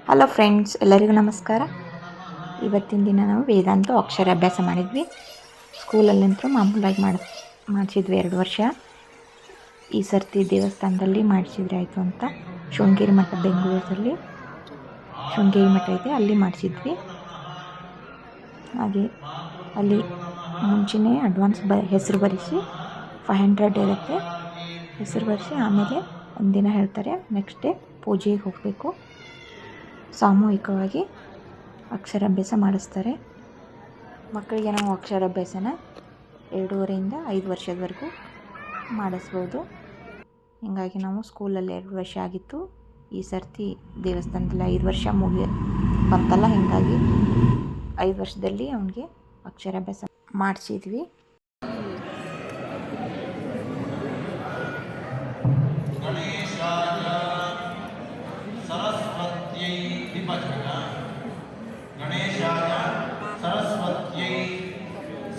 Hello friends, ಎಲ್ಲರಿಗೂ ನಮಸ್ಕಾರ. ಇವತ್ತಿನ ದಿನ ನಾವು ವೇದಾಂತ ಅಕ್ಷರಾಭ್ಯಾಸ ಮಾಡಿದ್ವಿ. ಸ್ಕೂಲಲ್ಲಂತೂ ಮಾಮೂಲಾಗಿ ಮಾಡಿಸಿದ್ವಿ 2 ವರ್ಷ. ಈ ಸರ್ತಿ ದೇವಸ್ಥಾನದಲ್ಲಿ ಮಾಡಿಸಿದ್ರೆ ಆಯಿತು ಅಂತ ಶೃಂಗೇರಿ ಮಠ, ಬೆಂಗಳೂರಲ್ಲಿ ಶೃಂಗೇರಿ ಮಠ ಇದೆ, ಅಲ್ಲಿ ಮಾಡಿಸಿದ್ವಿ. ಹಾಗೆ ಅಲ್ಲಿ ಮುಂಚೆನೇ ಅಡ್ವಾನ್ಸ್ ಹೆಸರು ಬರೆಸಿ 500 ಇರುತ್ತೆ. ಹೆಸರು ಬರೆಸಿ ಆಮೇಲೆ ಒಂದಿನ ಹೇಳ್ತಾರೆ, ನೆಕ್ಸ್ಟ್ ಡೇ ಪೂಜೆಗೆ ಹೋಗಬೇಕು. ಸಾಮೂಹಿಕವಾಗಿ ಅಕ್ಷರಾಭ್ಯಾಸ ಮಾಡಿಸ್ತಾರೆ. ಮಕ್ಕಳಿಗೆ ನಾವು ಅಕ್ಷರಾಭ್ಯಾಸನ 2.5 5 ವರ್ಷದವರೆಗೂ ಮಾಡಿಸ್ಬೋದು. ಹೀಗಾಗಿ ನಾವು ಸ್ಕೂಲಲ್ಲಿ 2 ವರ್ಷ ಆಗಿತ್ತು. ಈ ಸರ್ತಿ ದೇವಸ್ಥಾನದಲ್ಲಿ 5 ವರ್ಷ ಬಂತಲ್ಲ, ಹೀಗಾಗಿ 5 ವರ್ಷದಲ್ಲಿ ಅವನಿಗೆ ಅಕ್ಷರಾಭ್ಯಾಸ ಮಾಡಿಸಿದ್ವಿ. ಗಣೇಶಾಯ ಸರಸ್ವತ್ಯೈ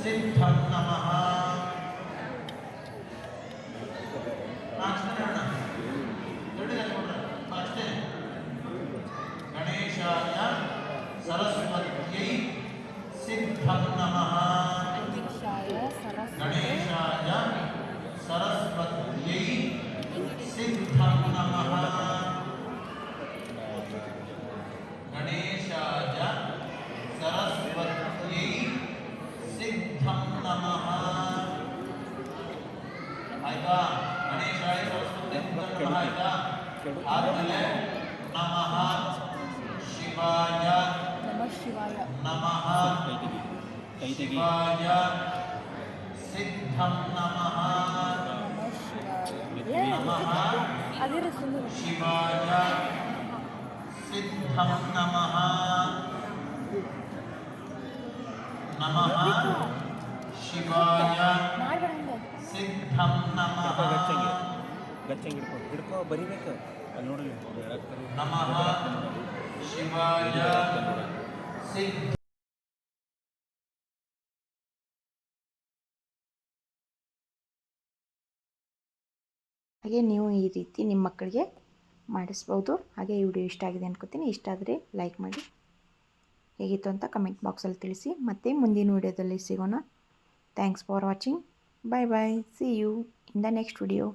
ಸಿದ್ಧಂ ನಮಃ. ಗಣೇಶಾಯ ಸರಸ್ವತ್ಯೈ ಸಿದ್ಧಂ ನಮಃ. ಗಣೇಶಾಯ ಸರಸ್ವತ್ಯೈ ಸಿದ್ಧಂ ನಮಃ. ಗಣೇಶಾಯ ಸರಸ್ವತ್ಯೈ ಸಿದ್ಧಂ ನಮಃ. ಆಯ್ತಾ? ಗಣೇಶಾಯ ಸರಸ್ವತಿ ಸಿದ್ಧಂ ನಮಃ ಆಯ್ತಾ? ಆದ್ಮೇಲೆ ನಮಃ ಶಿವಾಯ ನಮಃ ಶಿವಾಯ ಸಿದ್ಧಂ ನಮಃ. ನಮಃ ಶಿವಾಯ ಸಿದ್ಧಂ ನಮಃ. ನಮಃ ಶಿವಾಯ ಸಿದ್ಧಂ ನಮಃ. ಹಿಡ್ಕೋ ಬರಿಬೇಕು ಅಲ್ಲಿ ನೋಡಲಿ. ನಮಃ ಶಿವಾಯ ಸಿದ್ಧ. ಹಾಗೆ ನೀವು ಈ ರೀತಿ ನಿಮ್ಮ ಮಕ್ಕಳಿಗೆ ಮಾಡಿಸ್ಬೋದು. ಹಾಗೆ ಈ ವಿಡಿಯೋ ಇಷ್ಟ ಆಗಿದೆ ಅನ್ಕೋತೀನಿ. ಇಷ್ಟ ಆದರೆ ಲೈಕ್ ಮಾಡಿ, ಹೇಗಿತ್ತು ಅಂತ ಕಮೆಂಟ್ ಬಾಕ್ಸಲ್ಲಿ ತಿಳಿಸಿ. ಮತ್ತೆ ಮುಂದಿನ ವಿಡಿಯೋದಲ್ಲಿ ಸಿಗೋಣ. Thanks for watching. Bye bye. See you in the next video.